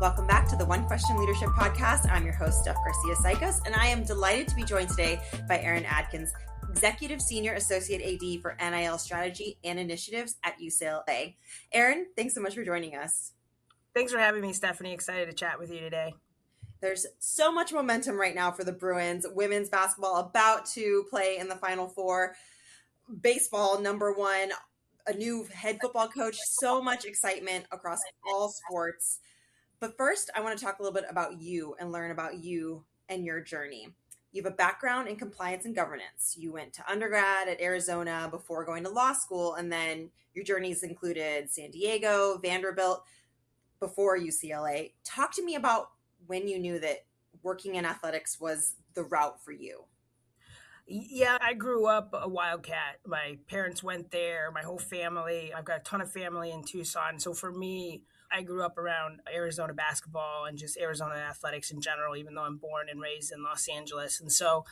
Welcome back to the One Question Leadership Podcast. I'm your host, Steph Garcia-Sykos, and I am delighted to be joined today by Erin Adkins, Executive Senior Associate AD for NIL Strategy and Initiatives at UCLA. Erin, thanks so much for joining us. Thanks for having me, Stephanie. Excited to chat with you today. There's so much momentum right now for the Bruins. Women's basketball about to play in the Final Four. Baseball, number one, a new head football coach, so much excitement across all sports. But first, I want to talk a little bit about you and learn about you and your journey. You have a background in compliance and governance. You went to undergrad at Arizona before going to law school, and then your journeys included San Diego, Vanderbilt, before UCLA. Talk to me about when you knew that working in athletics was the route for you. Yeah, I grew up a Wildcat. My parents went there, my whole family. I've got a ton of family in Tucson. So for me, I grew up around Arizona basketball and just Arizona athletics in general, even though I'm born and raised in Los Angeles. And so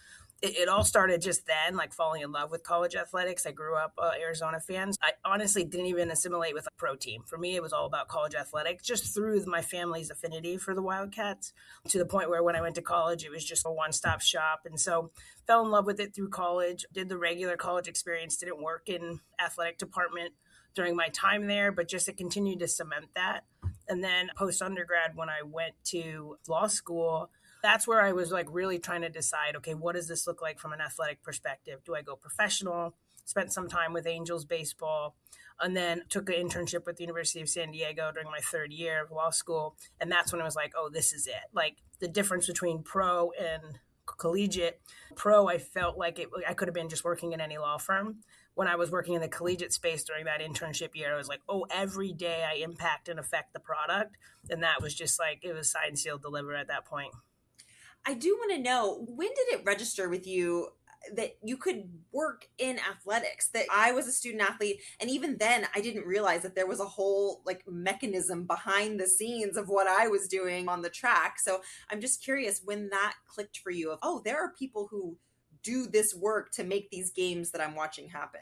it all started just then, like falling in love with college athletics. I grew up Arizona fans. I honestly didn't even assimilate with a pro team. For me, it was all about college athletics, just through my family's affinity for the Wildcats, to the point where when I went to college, it was just a one-stop shop. And so fell in love with it through college, did the regular college experience, didn't work in athletic department during my time there, but just to continue to cement that. And then post-undergrad, when I went to law school, that's where I was like really trying to decide, okay, what does this look like from an athletic perspective? Do I go professional? Spent some time with Angels baseball, and then took an internship with the University of San Diego during my third year of law school. And that's when I was like, oh, this is it. Like the difference between pro and collegiate. Pro, I felt like I could have been just working in any law firm. When I was working in the collegiate space during that internship year, I was like, oh, every day I impact and affect the product. And that was just like, it was signed, sealed, delivered at that point. I do want to know, when did it register with you that you could work in athletics? That I was a student athlete, and even then I didn't realize that there was a whole like mechanism behind the scenes of what I was doing on the track. So I'm just curious when that clicked for you of, oh, there are people who do this work to make these games that I'm watching happen.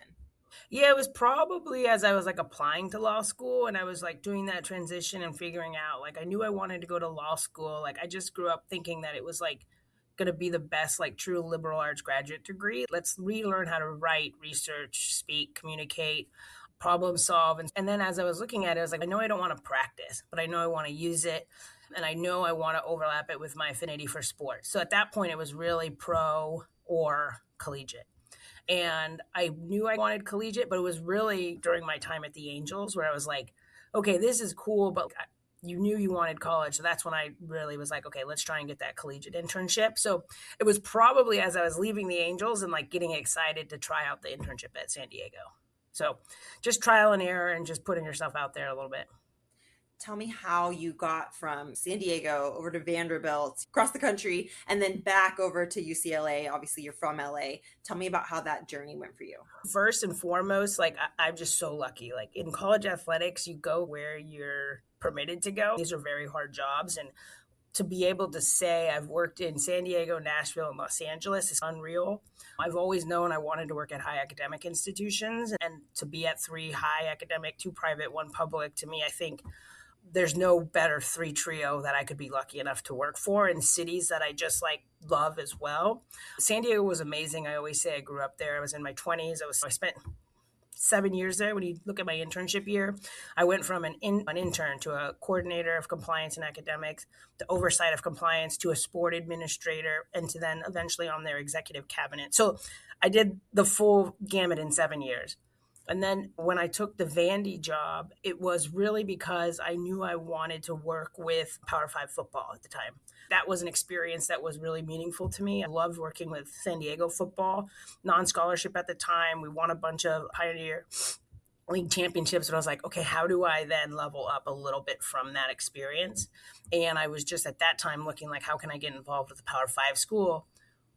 Yeah, it was probably as I was like applying to law school and I was like doing that transition and figuring out, like I knew I wanted to go to law school. Like I just grew up thinking that it was like going to be the best like true liberal arts graduate degree. Let's relearn how to write, research, speak, communicate, problem solve. And then as I was looking at it, I was like, I know I don't want to practice, but I know I want to use it. And I know I want to overlap it with my affinity for sports. So at that point, it was really pro or collegiate. And I knew I wanted collegiate, but it was really during my time at the Angels where I was like, okay, this is cool, but you knew you wanted college. So that's when I really was like, okay, let's try and get that collegiate internship. So it was probably as I was leaving the Angels and like getting excited to try out the internship at San Diego. So just trial and error and just putting yourself out there a little bit. Tell me how you got from San Diego over to Vanderbilt, across the country, and then back over to UCLA. Obviously, you're from LA. Tell me about how that journey went for you. First and foremost, like I'm just so lucky. Like in college athletics, you go where you're permitted to go. These are very hard jobs. And to be able to say I've worked in San Diego, Nashville, and Los Angeles is unreal. I've always known I wanted to work at high academic institutions, and to be at 3 high academic, 2 private, 1 public, to me, I think there's no better 3 trio that I could be lucky enough to work for in cities that I just like love as well. San Diego was amazing. I always say I grew up there. I was in my 20s. I spent 7 years there. When you look at my internship year, I went from an intern to a coordinator of compliance and academics, to oversight of compliance, to a sport administrator, and to then eventually on their executive cabinet. So I did the full gamut in 7 years. And then when I took the Vandy job, it was really because I knew I wanted to work with Power 5 football at the time. That was an experience that was really meaningful to me. I loved working with San Diego football, non-scholarship at the time. We won a bunch of Pioneer League championships. And I was like, okay, how do I then level up a little bit from that experience? And I was just at that time looking like, how can I get involved with the Power 5 school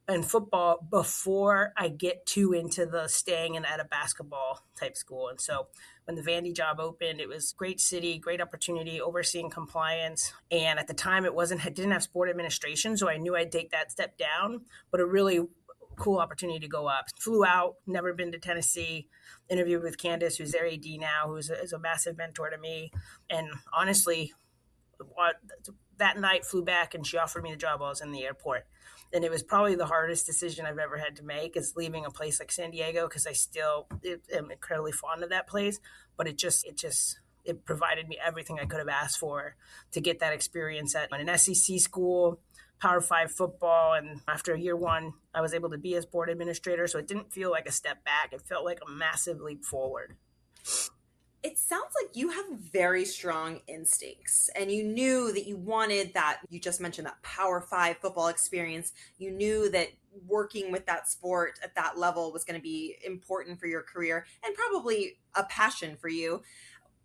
and football before I get too into the staying in at a basketball type school. And so when the Vandy job opened, it was great city, great opportunity, overseeing compliance. And at the time it didn't have sport administration. So I knew I'd take that step down, but a really cool opportunity to go up. Flew out, never been to Tennessee, interviewed with Candace, who's their AD now, who's a massive mentor to me. And honestly, that night flew back and she offered me the job while I was in the airport. And it was probably the hardest decision I've ever had to make, is leaving a place like San Diego, because I still am incredibly fond of that place. But it provided me everything I could have asked for to get that experience at an SEC school, Power Five football. And after year one, I was able to be a sport administrator. So it didn't feel like a step back. It felt like a massive leap forward. It sounds like you have very strong instincts and you knew that you wanted that. You just mentioned that Power Five football experience. You knew that working with that sport at that level was going to be important for your career and probably a passion for you.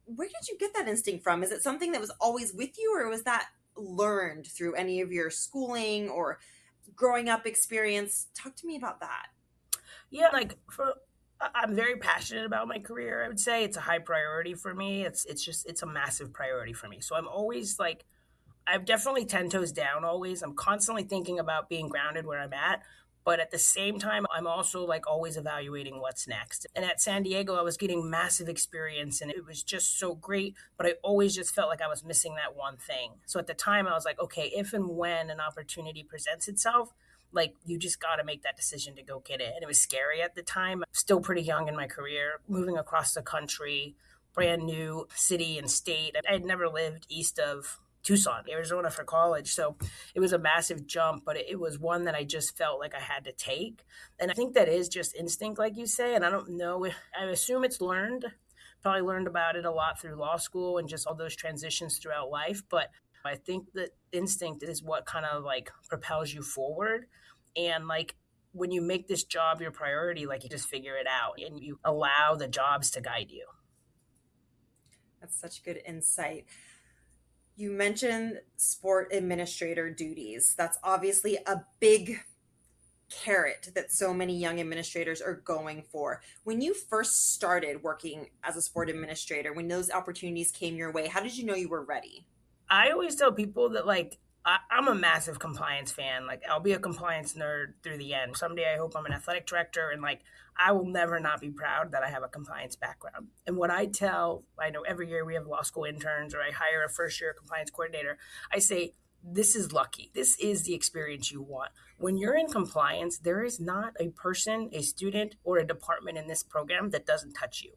Where did you get that instinct from? Is it something that was always with you, or was that learned through any of your schooling or growing up experience? Talk to me about that. Yeah, I'm very passionate about my career. I would say it's a high priority for me. It's a massive priority for me. So I'm always like, I've definitely 10 toes down always. I'm constantly thinking about being grounded where I'm at. But at the same time, I'm also like always evaluating what's next. And at San Diego, I was getting massive experience and it was just so great. But I always just felt like I was missing that one thing. So at the time, I was like, okay, if and when an opportunity presents itself, like you just got to make that decision to go get it. And it was scary at the time. Still pretty young in my career, moving across the country, brand new city and state. I had never lived east of Tucson, Arizona for college. So it was a massive jump, but it was one that I just felt like I had to take. And I think that is just instinct, like you say. And I don't know, I assume it's learned. Probably learned about it a lot through law school and just all those transitions throughout life. But I think that instinct is what kind of like propels you forward. And like when you make this job your priority, like you just figure it out and you allow the jobs to guide you. That's such good insight. You mentioned sport administrator duties. That's obviously a big carrot that so many young administrators are going for. When you first started working as a sport administrator, when those opportunities came your way, how did you know you were ready? I always tell people that like I'm a massive compliance fan. Like I'll be a compliance nerd through the end. Someday I hope I'm an athletic director and like I will never not be proud that I have a compliance background. And what I know every year we have law school interns or I hire a first year compliance coordinator. I say, this is lucky. This is the experience you want. When you're in compliance, there is not a person, a student, or a department in this program that doesn't touch you.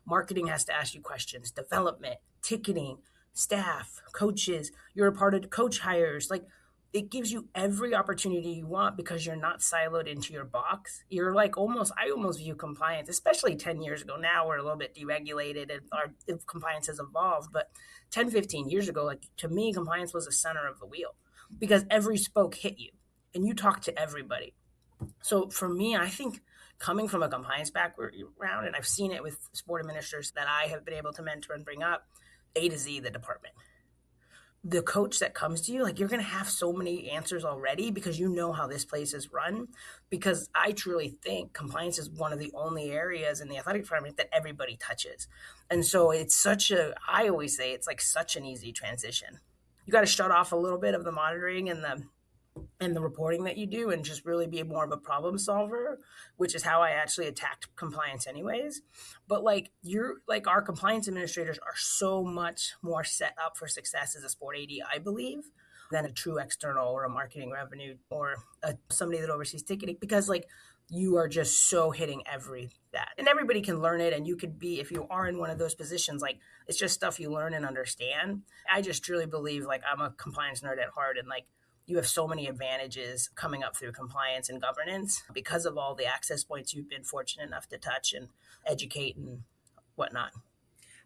Marketing has to ask you questions, development, ticketing, staff, coaches, you're a part of coach hires. Like it gives you every opportunity you want because you're not siloed into your box. You're like I almost view compliance, especially 10 years ago. Now we're a little bit deregulated and our compliance has evolved. But 10, 15 years ago, like to me, compliance was the center of the wheel because every spoke hit you and you talk to everybody. So for me, I think coming from a compliance background, and I've seen it with sport administrators that I have been able to mentor and bring up, A to Z, the department. The coach that comes to you, like you're going to have so many answers already because you know how this place is run. Because I truly think compliance is one of the only areas in the athletic department that everybody touches. And so I always say it's like such an easy transition. You got to shut off a little bit of the monitoring and the reporting that you do and just really be more of a problem solver, which is how I actually attacked compliance anyways. But like our compliance administrators are so much more set up for success as a sport AD, I believe, than a true external or a marketing revenue or somebody that oversees ticketing, because like you are just so hitting that and everybody can learn it. And you could be, if you are in one of those positions, like it's just stuff you learn and understand. I just truly believe like I'm a compliance nerd at heart, and like you have so many advantages coming up through compliance and governance because of all the access points you've been fortunate enough to touch and educate and whatnot.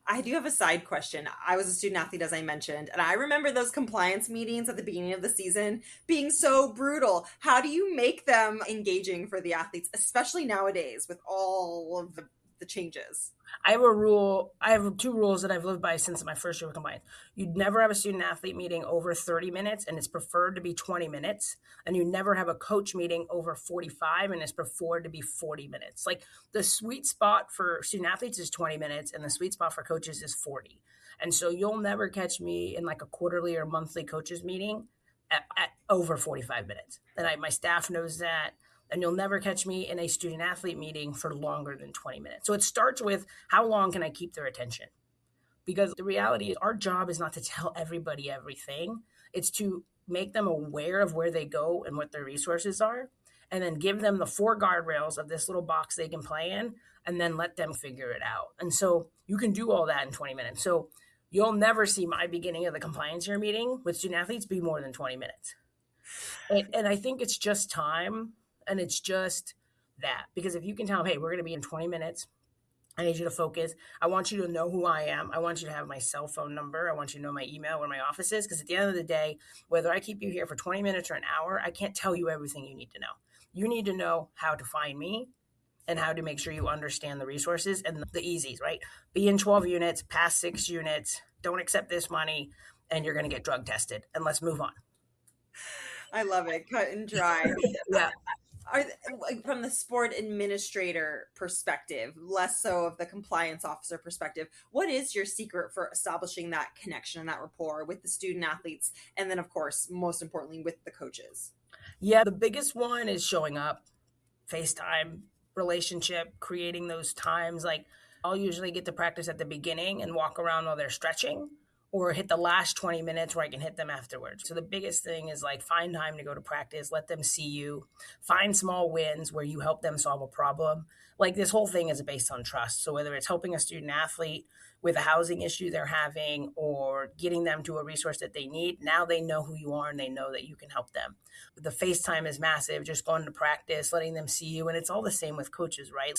I do have a side question. I was a student athlete, as I mentioned, and I remember those compliance meetings at the beginning of the season being so brutal. How do you make them engaging for the athletes, especially nowadays with all of the changes? I have two rules that I've lived by since my first year of compliance. You'd never have a student athlete meeting over 30 minutes, and it's preferred to be 20 minutes. And you never have a coach meeting over 45, and it's preferred to be 40 minutes. Like the sweet spot for student athletes is 20 minutes, and the sweet spot for coaches is 40. And so you'll never catch me in like a quarterly or monthly coaches meeting at over 45 minutes. And my staff knows that. And you'll never catch me in a student athlete meeting for longer than 20 minutes. So it starts with how long can I keep their attention? Because the reality is our job is not to tell everybody everything. It's to make them aware of where they go and what their resources are, and then give them the four guardrails of this little box they can play in, and then let them figure it out. And so you can do all that in 20 minutes. So you'll never see my beginning of the compliance year meeting with student athletes be more than 20 minutes. And I think it's just time, and it's just that. Because if you can tell them, hey, we're going to be in 20 minutes, I need you to focus. I want you to know who I am. I want you to have my cell phone number. I want you to know my email, where my office is. Because at the end of the day, whether I keep you here for 20 minutes or an hour, I can't tell you everything you need to know. You need to know how to find me and how to make sure you understand the resources and the easies, right? Be in 12 units, pass 6 units, don't accept this money, and you're going to get drug tested. And let's move on. I love it. Cut and dry. Yeah. From the sport administrator perspective, less so of the compliance officer perspective, what is your secret for establishing that connection and that rapport with the student athletes? And then, of course, most importantly, with the coaches? Yeah, the biggest one is showing up, FaceTime, relationship, creating those times. Like, I'll usually get to practice at the beginning and walk around while they're stretching, or hit the last 20 minutes where I can hit them afterwards. So the biggest thing is like find time to go to practice, let them see you, find small wins where you help them solve a problem. Like, this whole thing is based on trust. So whether it's helping a student athlete with a housing issue they're having or getting them to a resource that they need, now they know who you are and they know that you can help them. The FaceTime is massive, just going to practice, letting them see you. And it's all the same with coaches, right?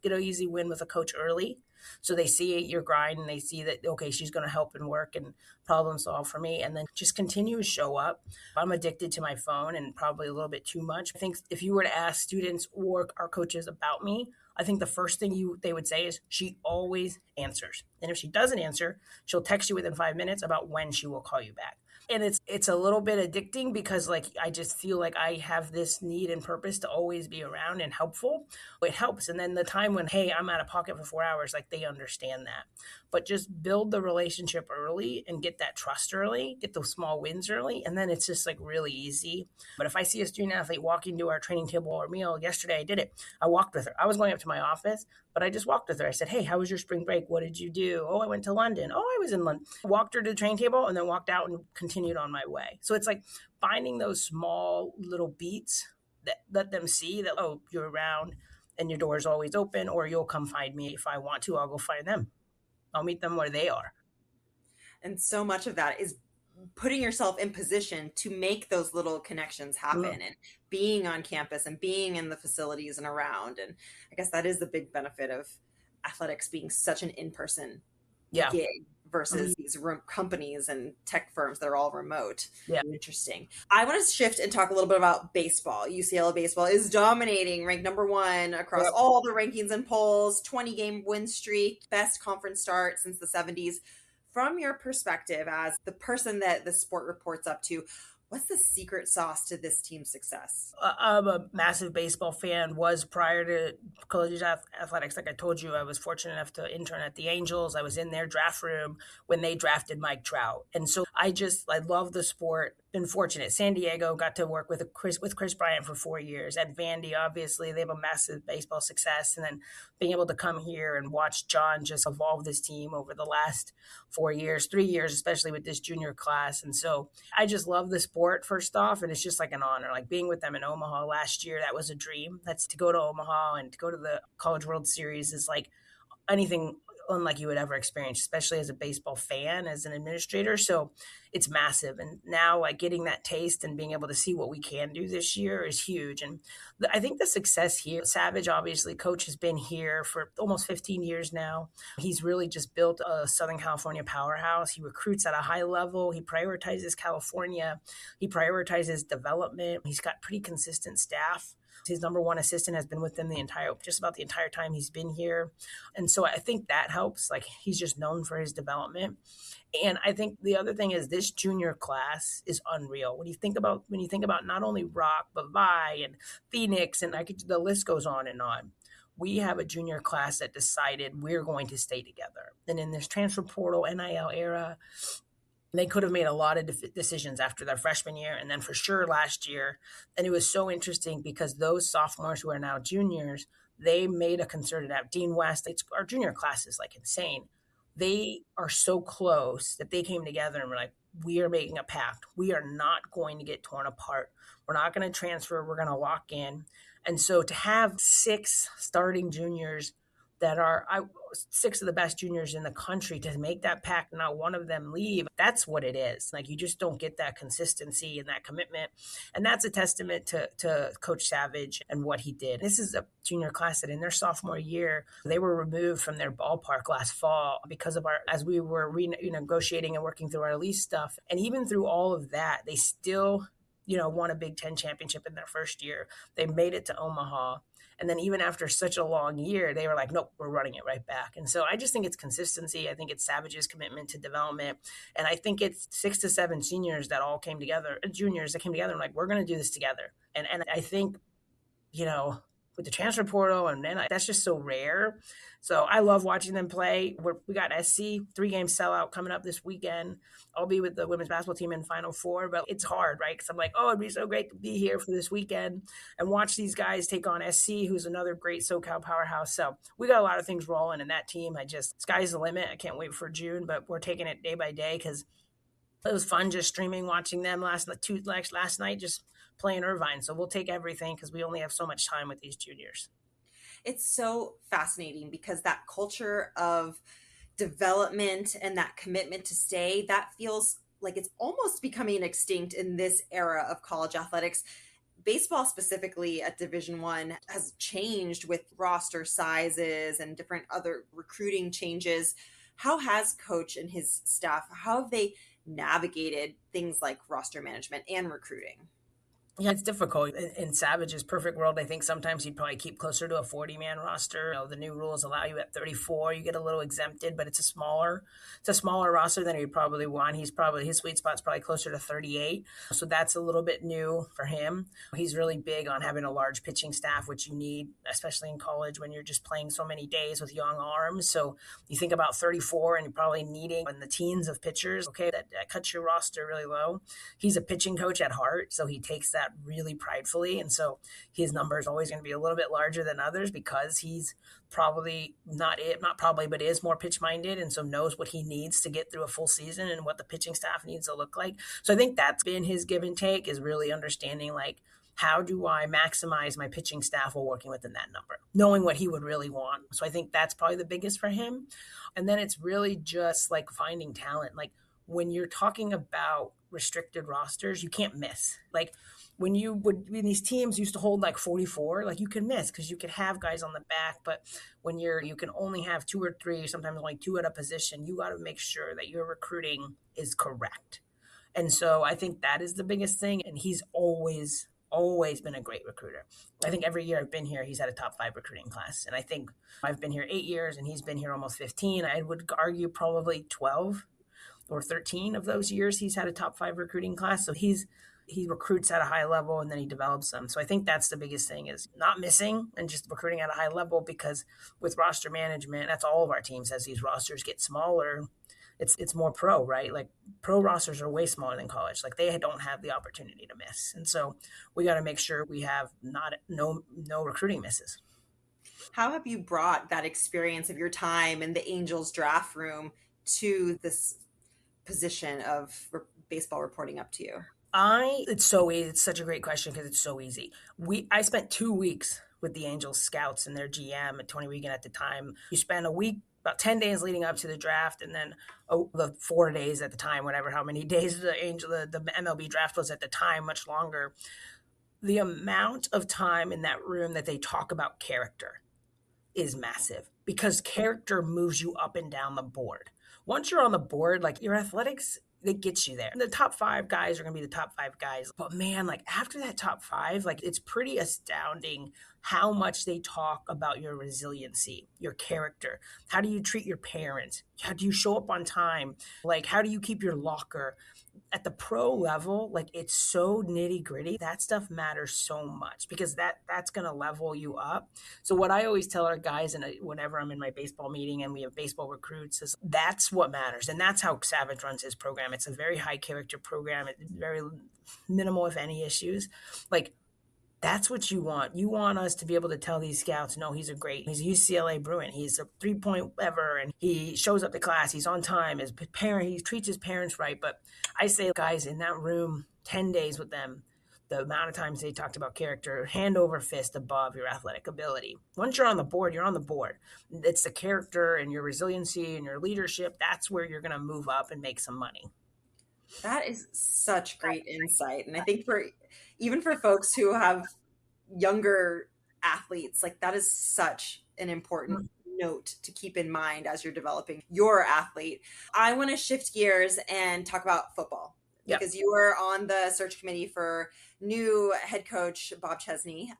Get an easy win with a coach early, so they see your grind and they see that, okay, she's going to help and work and problem solve for me. And then just continue to show up. I'm addicted to my phone, and probably a little bit too much. I think if you were to ask students or our coaches about me, I think the first thing they would say is she always answers. And if she doesn't answer, she'll text you within 5 minutes about when she will call you back. And it's a little bit addicting because, like, I just feel like I have this need and purpose to always be around and helpful. It helps. And then the time when, hey, I'm out of pocket for 4 hours, like, they understand that. But just build the relationship early and get that trust early, get those small wins early, and then it's just like really easy. But if I see a student athlete walking to our training table or meal, yesterday I did it. I walked with her. I was going up to my office, but I just walked with her. I said, hey, how was your spring break? What did you do? Oh, I went to London. Oh, I was in London. Walked her to the training table and then walked out and continued on my way. So it's like finding those small little beats that let them see that, oh, you're around and your door is always open, or you'll come find me. If I want to, I'll go find them. I'll meet them where they are. And so much of that is putting yourself in position to make those little connections happen, and being on campus and being in the facilities and around. And I guess that is the big benefit of athletics being such an in-person gig versus these companies and tech firms that are all remote. Yeah. Interesting. I want to shift and talk a little bit about baseball. UCLA baseball is dominating, ranked number 1 across all the rankings and polls, 20-game win streak, best conference start since the 70s. From your perspective as the person that the sport reports up to, what's the secret sauce to this team's success? I'm a massive baseball fan, was prior to collegiate athletics. Like I told you, I was fortunate enough to intern at the Angels. I was in their draft room when they drafted Mike Trout. And so I love the sport. Been fortunate. San Diego got to work with Chris Bryant for 4 years. At Vandy, obviously, they have a massive baseball success. And then being able to come here and watch John just evolve this team over the last 4 years, 3 years, especially with this junior class. And so I just love the sport, first off, and it's just like an honor. Like being with them in Omaha last year, that was a dream. That's to go to Omaha and to go to the College World Series is like anything unlike you would ever experience, especially as a baseball fan, as an administrator. So it's massive. And now, like, getting that taste and being able to see what we can do this year is huge. And I think the success here, Savage, obviously, coach, has been here for almost 15 years now. He's really just built a Southern California powerhouse. He recruits at a high level. He prioritizes California. He prioritizes development. He's got pretty consistent staff. His number 1 assistant has been with him just about the entire time he's been here. And so I think that helps. Like, he's just known for his development. And I think the other thing is this junior class is unreal. When you think about not only Rock, but Vi and Phoenix, and the list goes on and on. We have a junior class that decided we're going to stay together. And in this transfer portal NIL era, they could have made a lot of decisions after their freshman year and then for sure last year. And it was so interesting because those sophomores who are now juniors, they made a concerted effort. Dean West, our junior class is like insane. They are so close that they came together and were like, we are making a pact. We are not going to get torn apart. We're not going to transfer. We're going to lock in. And so to have 6 starting juniors that are 6 of the best juniors in the country, to make that pact, not one of them leave, that's what it is. Like, you just don't get that consistency and that commitment. And that's a testament to Coach Savage and what he did. This is a junior class that in their sophomore year, they were removed from their ballpark last fall because of as we were renegotiating and working through our lease stuff. And even through all of that, they still won a Big Ten championship in their first year. They made it to Omaha. And then even after such a long year, they were like, nope, we're running it right back. And so I just think it's consistency. I think it's Savage's commitment to development. And I think it's 6 to 7 seniors that all came together, juniors that came together and like, we're going to do this together. And I think, with the transfer portal, and then that's just so rare. So I love watching them play. We got SC 3-game sellout coming up this weekend. I'll be with the women's basketball team in Final Four, but it's hard, right? Because I'm like, oh, it'd be so great to be here for this weekend and watch these guys take on SC, who's another great SoCal powerhouse. So we got a lot of things rolling in that team. Sky's the limit. I can't wait for June, but we're taking it day by day because it was fun just streaming, watching them last night, just playing Irvine. So we'll take everything because we only have so much time with these juniors. It's so fascinating because that culture of development and that commitment to stay, that feels like it's almost becoming extinct in this era of college athletics. Baseball specifically at Division I has changed with roster sizes and different other recruiting changes. How has Coach and his staff, how have they navigated things like roster management and recruiting? Yeah, it's difficult. In Savage's perfect world, I think sometimes he'd probably keep closer to a 40-man roster. The new rules allow you at 34. You get a little exempted, but it's a smaller roster than he'd probably want. His sweet spot's probably closer to 38. So that's a little bit new for him. He's really big on having a large pitching staff, which you need, especially in college when you're just playing so many days with young arms. So you think about 34 and you're probably needing in the teens of pitchers. Okay, that cuts your roster really low. He's a pitching coach at heart, so he takes that really pridefully, and so his number is always going to be a little bit larger than others because he's probably but is more pitch minded, and so knows what he needs to get through a full season and what the pitching staff needs to look like. So I think that's been his give and take, is really understanding like, how do I maximize my pitching staff while working within that number, knowing what he would really want. So I think that's probably the biggest for him. And then it's really just like finding talent. Like, when you're talking about restricted rosters, you can't miss. Like, when these teams used to hold like 44, like, you can miss because you could have guys on the back, but when you can only have 2 or 3, sometimes only 2 at a position, you got to make sure that your recruiting is correct. And so I think that is the biggest thing. And he's always been a great recruiter. I think every year I've been here, he's had a top 5 recruiting class. And I think I've been here 8 years and he's been here almost 15. I would argue probably 12 or 13 of those years he's had a top 5 recruiting class. So he recruits at a high level and then he develops them. So I think that's the biggest thing, is not missing and just recruiting at a high level, because with roster management, that's all of our teams, as these rosters get smaller, it's more pro, right? Like, pro rosters are way smaller than college. Like, they don't have the opportunity to miss. And so we got to make sure we have no recruiting misses. How have you brought that experience of your time in the Angels draft room to this position of baseball reporting up to you? It's so easy. It's such a great question because it's so easy. I spent 2 weeks with the Angels scouts and their GM, Tony Regan at the time. You spend a week, about 10 days leading up to the draft, and then the 4 days at the time, whatever, how many days the MLB draft was at the time, much longer. The amount of time in that room that they talk about character is massive, because character moves you up and down the board. Once you're on the board, like, your athletics, it gets you there. The top 5 guys are going to be the top 5 guys. But man, like, after that top 5, like, it's pretty astounding how much they talk about your resiliency, your character. How do you treat your parents? How do you show up on time? Like, how do you keep your locker? At the pro level, like, it's so nitty gritty. That stuff matters so much, because that's going to level you up. So what I always tell our guys, and whenever I'm in my baseball meeting and we have baseball recruits, is that's what matters. And that's how Savage runs his program. It's a very high character program. It's very minimal, if any, issues. Like, That's what you want. You want us to be able to tell these scouts, no, he's a UCLA Bruin. He's a 3-point ever, and he shows up to class. He's on time. He treats his parents right. But I say, guys, in that room, 10 days with them, the amount of times they talked about character, hand over fist above your athletic ability. Once you're on the board, you're on the board. It's the character and your resiliency and your leadership. That's where you're going to move up and make some money. That is such great insight. And I think even for folks who have younger athletes, like that is such an important note to keep in mind as you're developing your athlete. I want to shift gears and talk about football because you were on the search committee for new head coach Bob Chesney.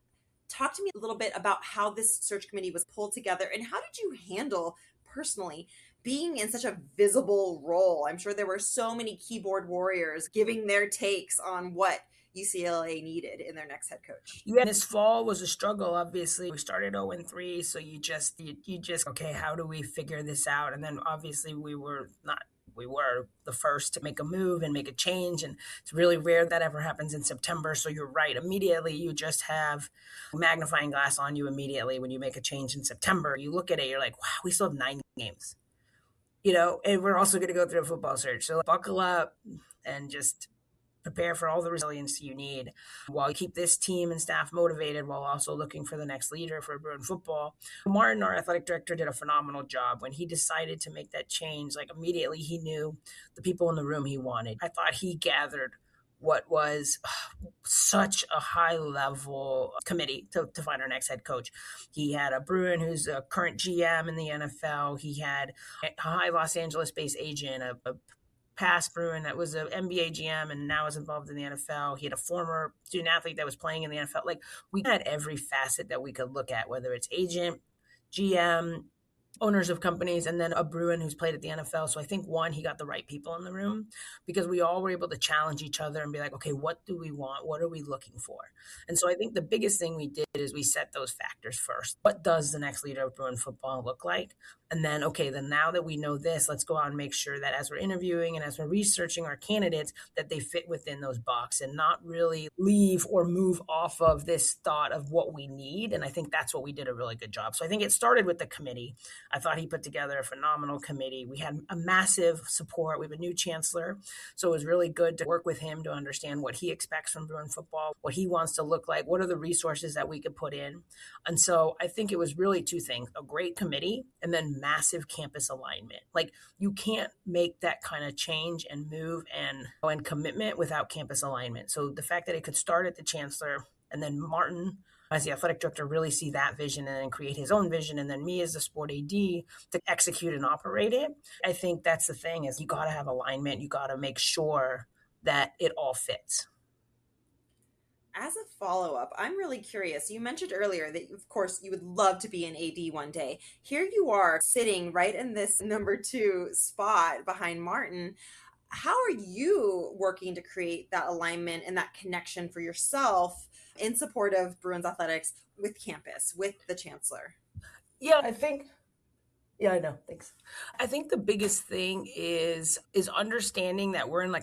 Talk to me a little bit about how this search committee was pulled together and how did you handle personally being in such a visible role? I'm sure there were so many keyboard warriors giving their takes on what UCLA needed in their next head coach. Yeah, this fall was a struggle, obviously. We started 0-3, so you just, okay, how do we figure this out? And then obviously we were the first to make a move and make a change. And it's really rare that ever happens in September. So you're right. Immediately, you just have a magnifying glass on you immediately when you make a change in September. You look at it, you're like, wow, we still have 9 games. And we're also going to go through a football search. So buckle up and just prepare for all the resilience you need while you keep this team and staff motivated while also looking for the next leader for Bruin football. Martin, our athletic director, did a phenomenal job. When he decided to make that change, like immediately he knew the people in the room he wanted. I thought he gathered what was such a high-level committee to find our next head coach. He had a Bruin who's a current GM in the NFL. He had a high Los Angeles-based agent, a past Bruin that was an NBA GM and now is involved in the NFL. He had a former student athlete that was playing in the NFL. Like, we had every facet that we could look at, whether it's agent, GM, owners of companies, and then a Bruin who's played at the NFL. So I think, one, he got the right people in the room because we all were able to challenge each other and be like, okay, what do we want? What are we looking for? And so I think the biggest thing we did is we set those factors first. What does the next leader of Bruin football look like? And then, okay, then now that we know this, let's go out and make sure that as we're interviewing and as we're researching our candidates, that they fit within those boxes and not really leave or move off of this thought of what we need. And I think that's what we did a really good job. So I think it started with the committee. I thought he put together a phenomenal committee. We had a massive support. We have a new chancellor. So it was really good to work with him to understand what he expects from Bruin football, what he wants to look like, what are the resources that we could put in. And so I think it was really 2 things, a great committee and then massive campus alignment. Like, you can't make that kind of change and move and commitment without campus alignment. So the fact that it could start at the chancellor and then Martin as the athletic director really see that vision and then create his own vision, and then me as the sport AD to execute and operate it. I think that's the thing, is you got to have alignment. You got to make sure that it all fits. As a follow-up, I'm really curious. You mentioned earlier that, of course, you would love to be an AD one day. Here you are sitting right in this number 2 spot behind Martin. How are you working to create that alignment and that connection for yourself in support of Bruins athletics with campus, with the chancellor? Yeah, I know. Thanks. I think the biggest thing is understanding that we're in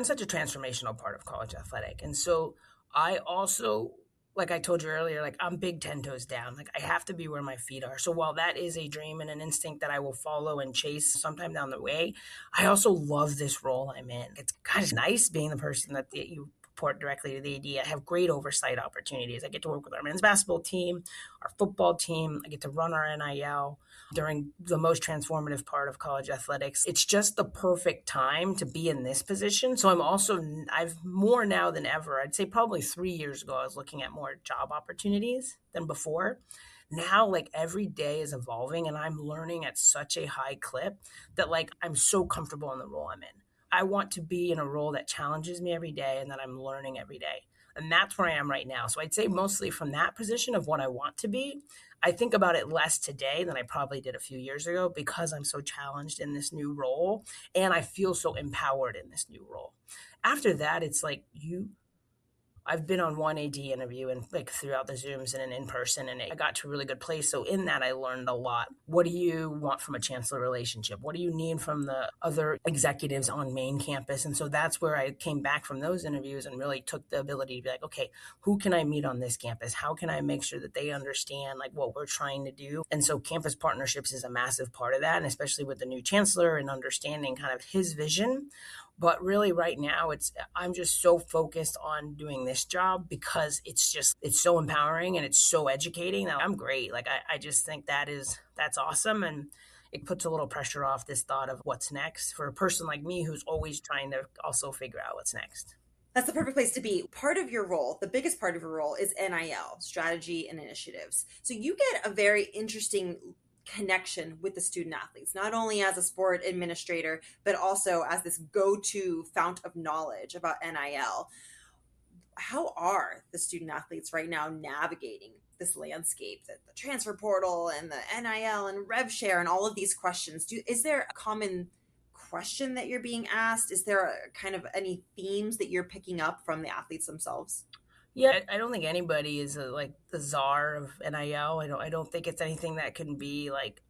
such a transformational part of college athletic. And so I also, like I told you earlier, like, I'm big 10 toes down. Like, I have to be where my feet are. So while that is a dream and an instinct that I will follow and chase sometime down the way, I also love this role I'm in. It's kind of nice being the person that you report directly to the AD. I have great oversight opportunities. I get to work with our men's basketball team, our football team. I get to run our NIL during the most transformative part of college athletics. It's just the perfect time to be in this position. So I've more now than ever, I'd say probably 3 years ago, I was looking at more job opportunities than before. Now, like, every day is evolving and I'm learning at such a high clip that, like, I'm so comfortable in the role I'm in. I want to be in a role that challenges me every day and that I'm learning every day. And that's where I am right now. So I'd say mostly from that position of what I want to be, I think about it less today than I probably did a few years ago because I'm so challenged in this new role and I feel so empowered in this new role. After that, it's like I've been on one AD interview and like throughout the Zooms and in person, and I got to a really good place. So in that, I learned a lot. What do you want from a chancellor relationship? What do you need from the other executives on main campus? And so that's where I came back from those interviews and really took the ability to be like, okay, who can I meet on this campus? How can I make sure that they understand like what we're trying to do? And so campus partnerships is a massive part of that, and especially with the new chancellor and understanding kind of his vision. But really right now I'm just so focused on doing this job because it's so empowering and it's so educating that I'm great. Like I just think that's awesome. And it puts a little pressure off this thought of what's next for a person like me who's always trying to also figure out what's next. That's the perfect place to be. Part of your role, the biggest part of your role, is NIL, strategy and initiatives. So you get a very interesting connection with the student athletes, not only as a sport administrator, but also as this go-to fount of knowledge about NIL. How are the student athletes right now navigating this landscape, the transfer portal and the NIL and rev share and all of these questions? Is there a common question that you're being asked? Is there a kind of any themes that you're picking up from the athletes themselves? Yeah, I don't think anybody is like the czar of NIL. I don't think it's anything that can be like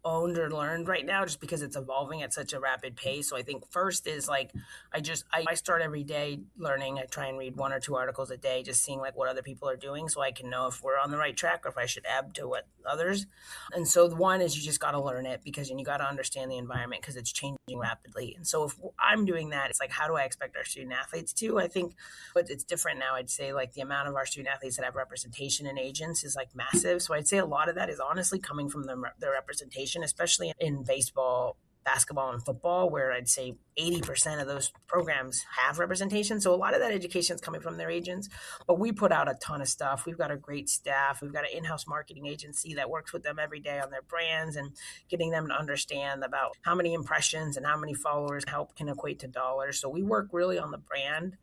owned or learned right now just because it's evolving at such a rapid pace. So I think first is like I start every day learning. I try and read one or two articles a day, just seeing like what other people are doing so I can know if we're on the right track or if I should add to what others. And so the one is you just got to learn it because you got to understand the environment because it's changing rapidly. And so if I'm doing that, it's like how do I expect our student athletes to? I think but it's different now. I'd say like the amount of our student athletes that have representation in agents is like massive. So I'd say a lot of that is honestly coming from their representation, especially in baseball, basketball, and football, where I'd say 80% of those programs have representation. So a lot of that education is coming from their agents. But we put out a ton of stuff. We've got a great staff. We've got an in-house marketing agency that works with them every day on their brands and getting them to understand about how many impressions and how many followers help can equate to dollars. So we work really on the brand.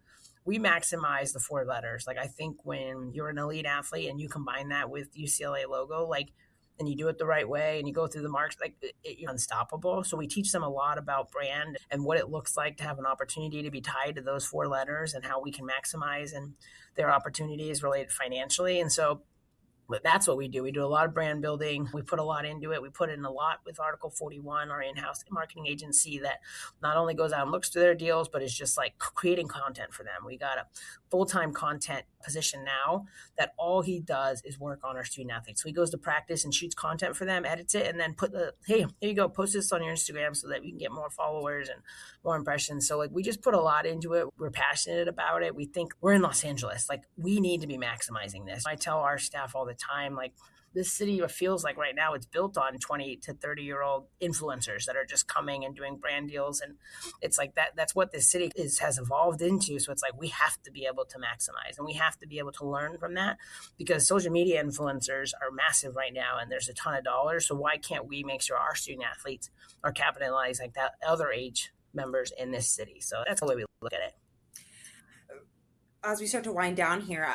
We maximize the four letters. Like I think when you're an elite athlete and you combine that with UCLA logo, like and you do it the right way and you go through the marks, like you're unstoppable. So we teach them a lot about brand and what it looks like to have an opportunity to be tied to those four letters and how we can maximize and their opportunities related financially. And so but that's what we do. We do a lot of brand building. We put a lot into it. We put in a lot with Article 41, our in-house marketing agency that not only goes out and looks to their deals, but is just like creating content for them. We got a full-time content position now that all he does is work on our student athletes. So he goes to practice and shoots content for them, edits it, and then hey, here you go, post this on your Instagram so that we can get more followers and more impressions. So like we just put a lot into it. We're passionate about it. We think we're in Los Angeles. Like we need to be maximizing this. I tell our staff all the time, like this city feels like right now it's built on 20 to 30-year-old influencers that are just coming and doing brand deals. And it's like that's what this city has evolved into. So it's like we have to be able to maximize and we have to be able to learn from that because social media influencers are massive right now and there's a ton of dollars. So why can't we make sure our student athletes are capitalizing like that other age members in this city? So that's the way we look at it. As we start to wind down here,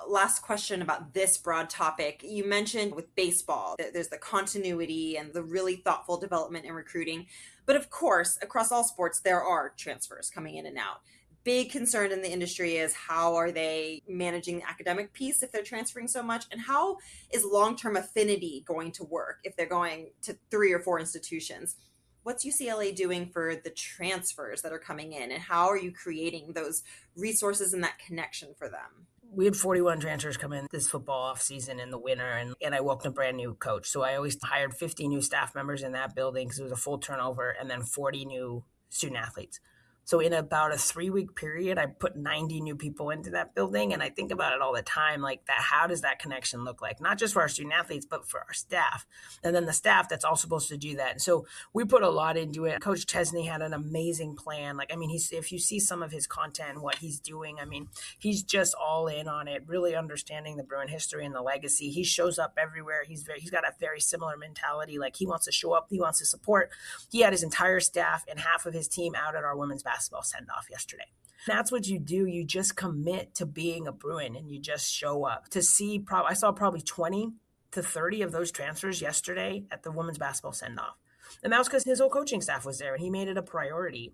last question about this broad topic. You mentioned with baseball, there's the continuity and the really thoughtful development in recruiting. But of course, across all sports, there are transfers coming in and out. Big concern in the industry is how are they managing the academic piece if they're transferring so much? And how is long-term affinity going to work if they're going to 3 or 4 institutions? What's UCLA doing for the transfers that are coming in and how are you creating those resources and that connection for them? We had 41 transfers come in this football off season in the winter, and I welcomed a brand new coach. So I always hired 50 new staff members in that building because it was a full turnover, and then 40 new student athletes. So in about a 3-week period, I put 90 new people into that building. And I think about it all the time, like that, how does that connection look like? Not just for our student athletes, but for our staff. And then the staff that's all supposed to do that. And so we put a lot into it. Coach Chesney had an amazing plan. Like, I mean, if you see some of his content, what he's doing, I mean, he's just all in on it, really understanding the Bruin history and the legacy. He shows up everywhere. He's got a very similar mentality. Like he wants to show up, he wants to support. He had his entire staff and half of his team out at our women's basketball send-off yesterday. That's what you do. You just commit to being a Bruin and you just show up. I saw probably 20 to 30 of those transfers yesterday at the women's basketball send-off. And that was because his whole coaching staff was there and he made it a priority.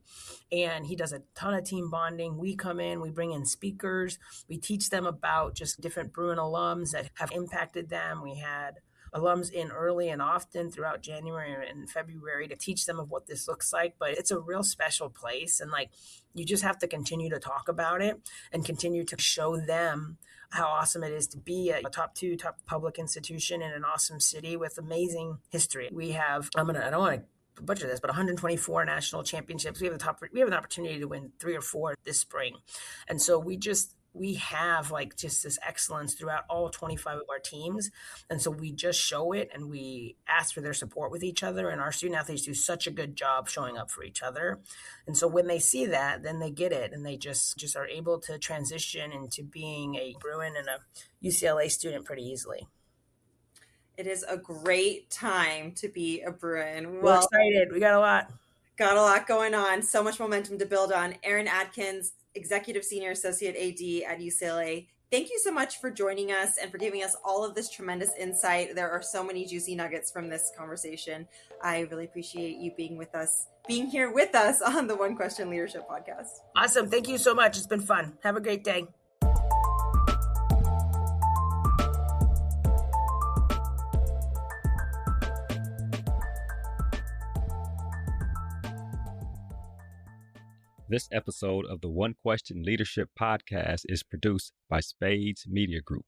And he does a ton of team bonding. We come in, we bring in speakers, we teach them about just different Bruin alums that have impacted them. We had alums in early and often throughout January and February to teach them of what this looks like. But it's a real special place. And like, you just have to continue to talk about it and continue to show them how awesome it is to be a top public institution in an awesome city with amazing history. We have, I don't want to butcher this, but 124 national championships. We have an opportunity to win 3 or 4 this spring. And so we have like just this excellence throughout all 25 of our teams. And so we just show it and we ask for their support with each other. And our student athletes do such a good job showing up for each other. And so when they see that, then they get it and they just are able to transition into being a Bruin and a UCLA student pretty easily. It is a great time to be a Bruin. We're excited. We got a lot going on. So much momentum to build on. Erin Adkins, Executive Senior Associate AD at UCLA. Thank you so much for joining us and for giving us all of this tremendous insight. There are so many juicy nuggets from this conversation. I really appreciate you being here with us on the One Question Leadership Podcast. Awesome. Thank you so much. It's been fun. Have a great day. This episode of the One Question Leadership Podcast is produced by Spades Media Group,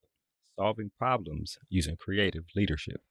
solving problems using creative leadership.